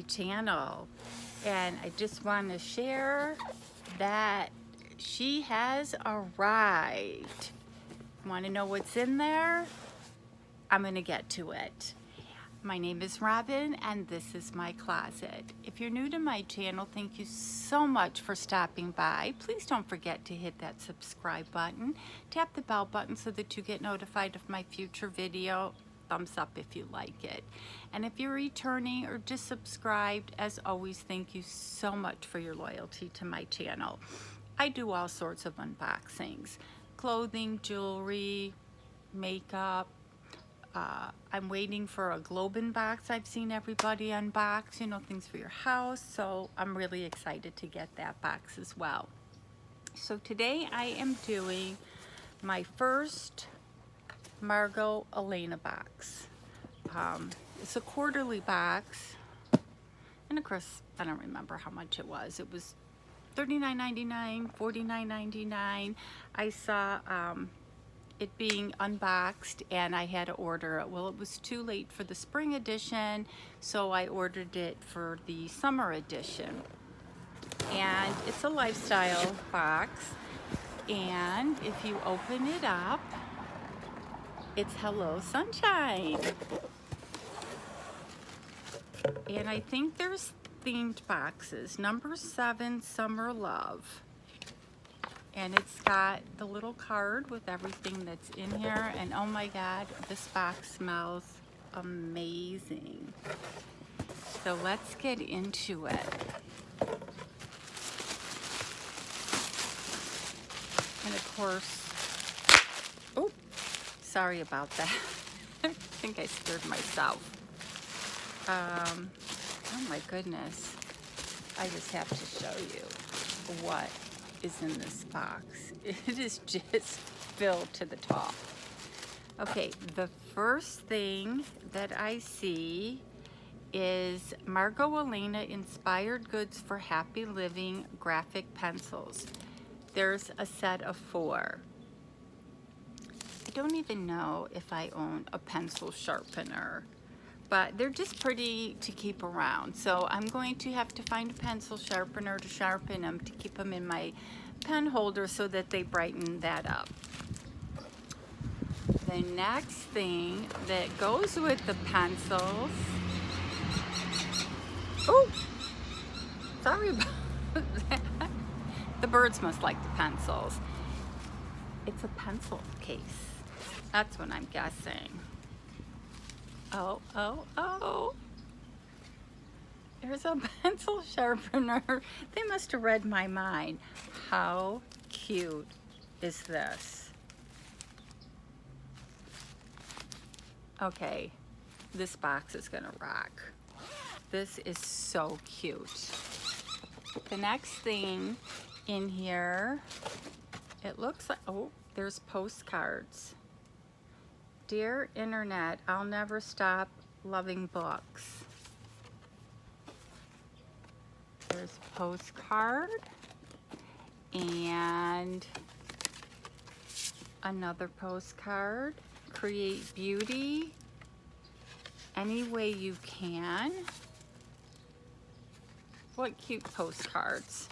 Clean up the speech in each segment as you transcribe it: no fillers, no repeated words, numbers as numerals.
channel, and I just want to share that she has arrived. Want to know what's in there? I'm going to get to it. My name is Robin, and this is my closet. If you're new to my channel, thank you so much for stopping by. Please don't forget to hit that subscribe button. Tap the bell button so that you get notified of my future video. Thumbs up if you like it. And if you're returning or just subscribed, as always, thank you so much for your loyalty to my channel. I do all sorts of unboxings. Clothing, jewelry, makeup. I'm waiting for a Globin box I've seen everybody unbox, you know, things for your house, so I'm really excited to get that box as well. So today I am doing my first Margot Elena box. It's a quarterly box, and of course I don't remember how much it was. It was $39.99, $49.99. I saw it being unboxed and I had to order it. Well, it was too late for the spring edition, so I ordered it for the summer edition. And it's a lifestyle box, and if you open it up, it's Hello Sunshine. And I think there's themed boxes. Number 7, Summer Love. And it's got the little card with everything that's in here, and oh my god, this box smells amazing. So let's get into it. And of course, oh, sorry about that. I think I scared myself. Oh my goodness, I just have to show you what is in this box. It is just filled to the top. Okay, the first thing that I see is Margot Elena Inspired Goods for Happy Living graphic pencils. There's a set of 4. I don't even know if I own a pencil sharpener, but they're just pretty to keep around. So I'm going to have to find a pencil sharpener to sharpen them, to keep them in my pen holder so that they brighten that up. The next thing that goes with the pencils, oh, sorry about that. The birds must like the pencils. It's a pencil case. That's what I'm guessing. Oh, oh, oh. There's a pencil sharpener. They must have read my mind. How cute is this? Okay, this box is gonna rock. This is so cute. The next thing in here, it looks like, oh, there's postcards. Dear Internet, I'll never stop loving books. There's a postcard and another postcard. Create beauty any way you can. What cute postcards.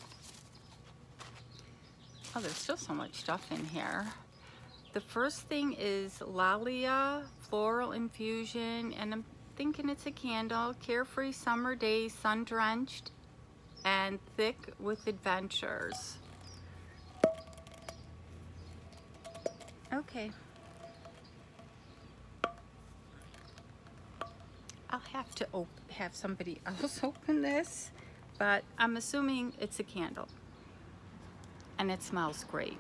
Oh, there's still so much stuff in here. The first thing is Lalia Floral Infusion, and I'm thinking it's a candle. Carefree summer days, sun-drenched and thick with adventures. Okay. I'll have to have somebody else open this, but I'm assuming it's a candle. And it smells great.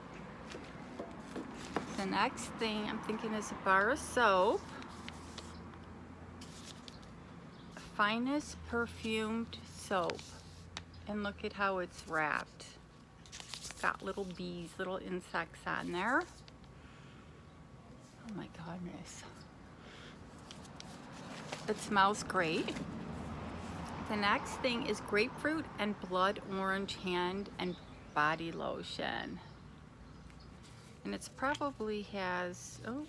The next thing I'm thinking is a bar of soap. Finest perfumed soap. And look at how it's wrapped. It's got little bees, little insects on there. Oh my goodness. It smells great. The next thing is grapefruit and blood orange hand and body lotion. And it's probably has, oh,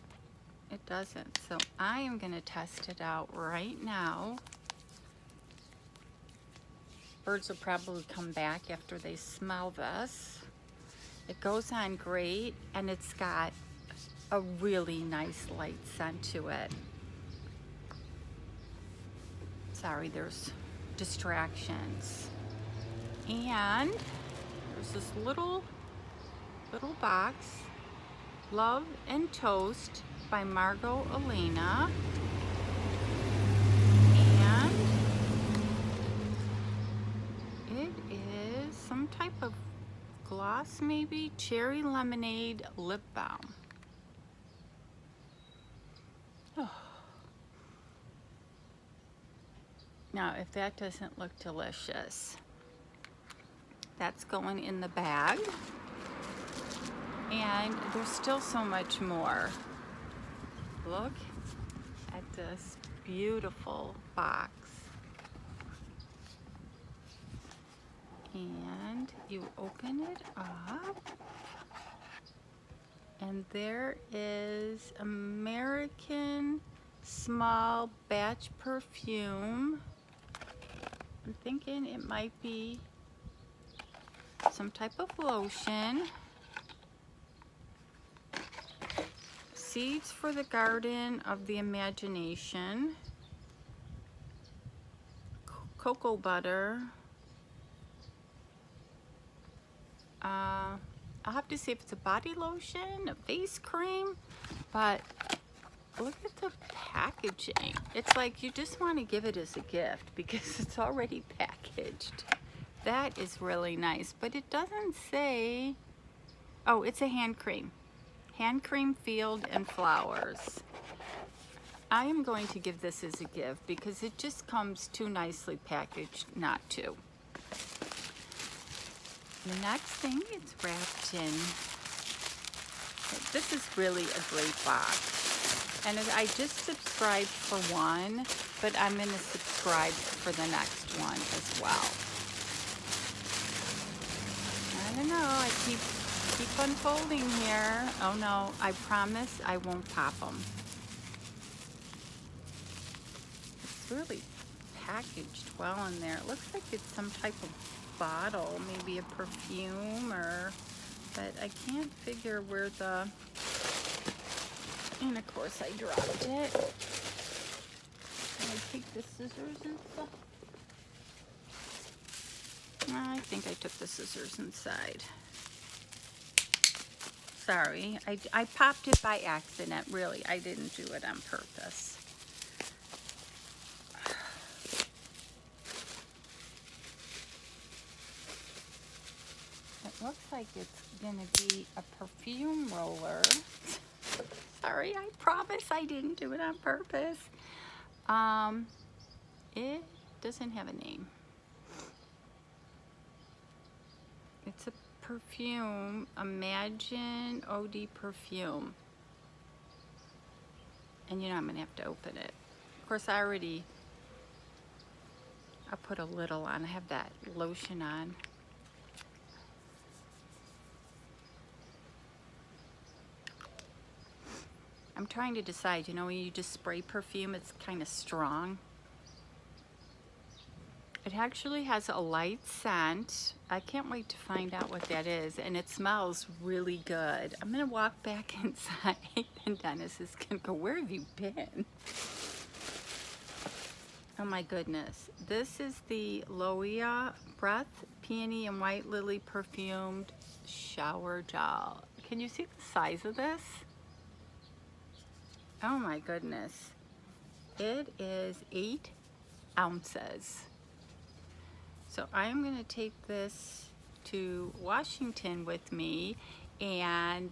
it doesn't. So I am gonna test it out right now. Birds will probably come back after they smell this. It goes on great, and it's got a really nice light scent to it. Sorry, there's distractions. And there's this little box, Love and Toast by Margot Elena. And it is some type of gloss, maybe? Cherry lemonade lip balm. Oh. Now, if that doesn't look delicious, that's going in the bag. And there's still so much more. Look at this beautiful box. And you open it up, and there is American small batch perfume. I'm thinking it might be some type of lotion. Seeds for the Garden of the Imagination. Cocoa butter. I'll have to see if it's a body lotion, a face cream, but look at the packaging. It's like you just want to give it as a gift because it's already packaged. That is really nice, but it doesn't say. Oh, it's a hand cream. Hand cream, field and flowers. I am going to give this as a gift because it just comes too nicely packaged not to. The next thing it's wrapped in. This is really a great box. And I just subscribed for one, but I'm going to subscribe for the next one as well. I don't know, I keep unfolding here. Oh no, I promise I won't pop them. It's really packaged well in there. It looks like it's some type of bottle, maybe a perfume, but I can't figure where the, and of course I dropped it. Can I take the scissors and stuff? I think I took the scissors inside. Sorry, I popped it by accident, really. I didn't do it on purpose. It looks like it's gonna be a perfume roller. Sorry, I promise I didn't do it on purpose. It doesn't have a name. It's a perfume, Imagine OD perfume. And you know I'm gonna have to open it. Of course I put a little on. I have that lotion on. I'm trying to decide, you know, when you just spray perfume, it's kind of strong. It actually has a light scent. I can't wait to find out what that is, and it smells really good. I'm gonna walk back inside, and Dennis is gonna go, where have you been? Oh my goodness. This is the Loia Breath Peony and White Lily Perfumed Shower Gel. Can you see the size of this? Oh my goodness. It is 8 ounces. So I'm going to take this to Washington with me and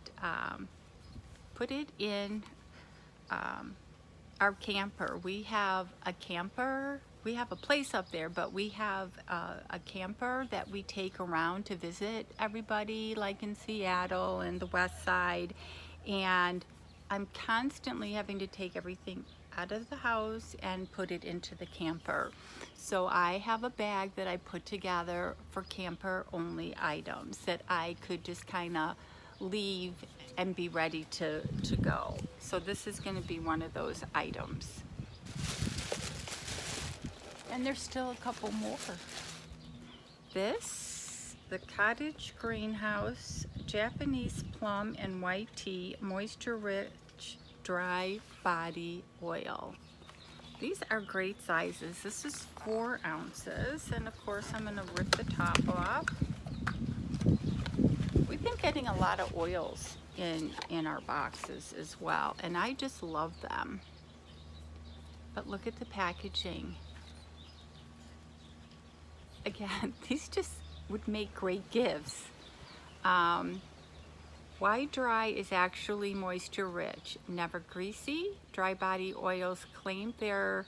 put it in our camper. We have a camper. We have a place up there, but we have a camper that we take around to visit everybody, like in Seattle and the West Side. And I'm constantly having to take everything out of the house and put it into the camper. So I have a bag that I put together for camper only items that I could just kind of leave and be ready to go. So this is going to be one of those items. And there's still a couple more. this, the Cottage Greenhouse Japanese Plum and White Tea Moisture Rich Dry Body Oil. These are great sizes. This is 4 ounces, and of course I'm going to rip the top off. We've been getting a lot of oils in our boxes as well, and I just love them. But look at the packaging. Again, these just would make great gifts. Why Dry is actually moisture rich, never greasy. Dry body oils claim their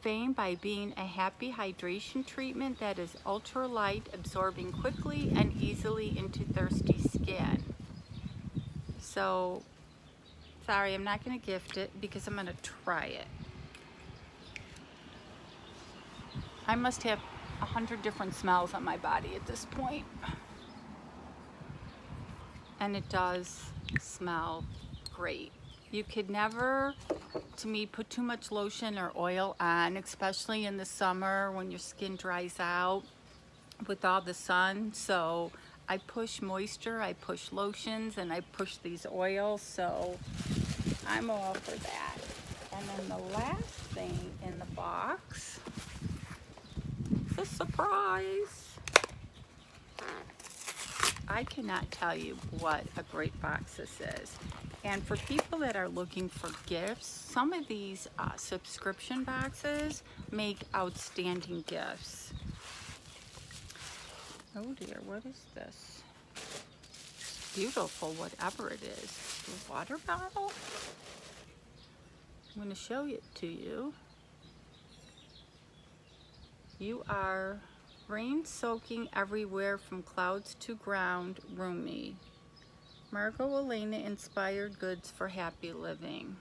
fame by being a happy hydration treatment that is ultra light, absorbing quickly and easily into thirsty skin. So, sorry, I'm not going to gift it because I'm going to try it. I must have 100 different smells on my body at this point. And it does smell great. You could never, to me, put too much lotion or oil on, especially in the summer when your skin dries out with all the sun. So I push moisture, I push lotions, and I push these oils. So I'm all for that. And then the last thing in the box, the surprise. I cannot tell you what a great box this is. And for people that are looking for gifts, some of these subscription boxes make outstanding gifts. Oh dear, what is this? Beautiful, whatever it is. A water bottle? I'm going to show it to you. You are rain soaking everywhere from clouds to ground, roomy. Margot Elena inspired goods for happy living.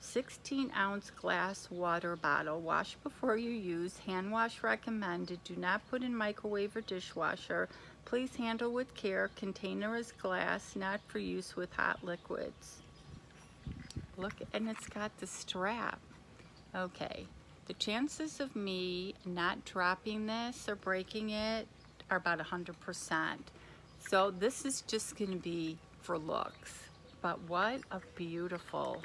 16-ounce glass water bottle. Wash before you use. Hand wash recommended. Do not put in microwave or dishwasher. Please handle with care. Container is glass, not for use with hot liquids. Look, and it's got the strap. Okay. The chances of me not dropping this or breaking it are about 100%. So this is just going to be for looks. But what a beautiful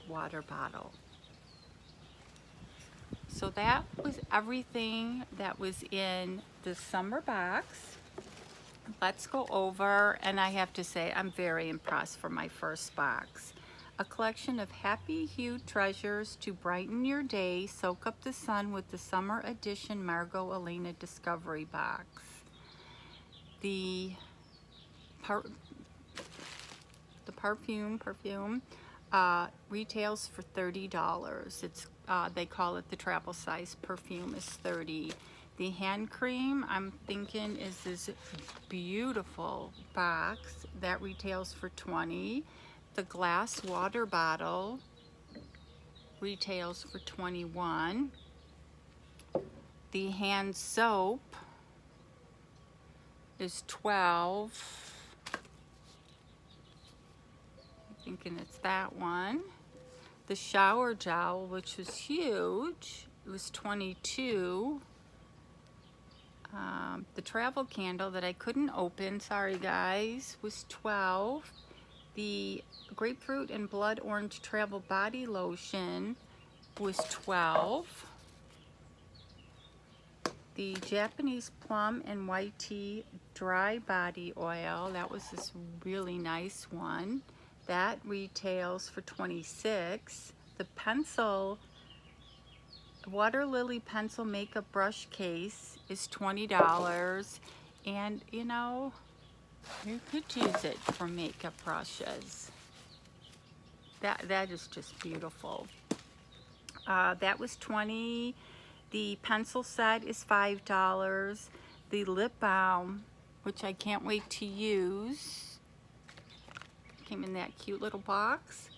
water bottle. So that was everything that was in the summer box. Let's go over, and I have to say I'm very impressed for my first box. A collection of happy hued treasures to brighten your day. Soak up the sun with the summer edition Margot Elena Discovery Box. The perfume retails for $30. It's they call it the travel size. Perfume is $30. The hand cream, I'm thinking, is this beautiful box that retails for $20. The glass water bottle retails for $21. The hand soap is $12. I'm thinking it's that one. The shower gel, which was huge, it was $22. The travel candle that I couldn't open, sorry guys, was $12. The grapefruit and blood orange travel body lotion was $12. The Japanese plum and white tea dry body oil, that was this really nice one. That retails for $26. The pencil, water lily pencil makeup brush case is $20. And you know, you could use it for makeup brushes. That is just beautiful. That was $20. The pencil set is $5. The lip balm, which I can't wait to use, came in that cute little box.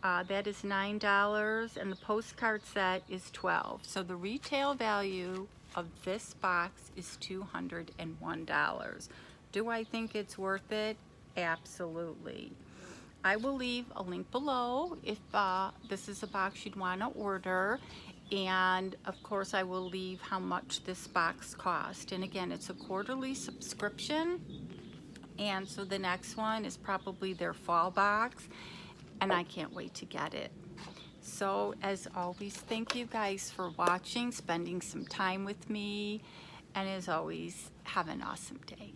That is $9, and the postcard set is $12. So the retail value of this box is $201. Do I think it's worth it? Absolutely. I will leave a link below if this is a box you'd want to order. And of course I will leave how much this box cost. And again, it's a quarterly subscription, and so the next one is probably their fall box, and I can't wait to get it. So as always, thank you guys for watching, spending some time with me, and as always, have an awesome day.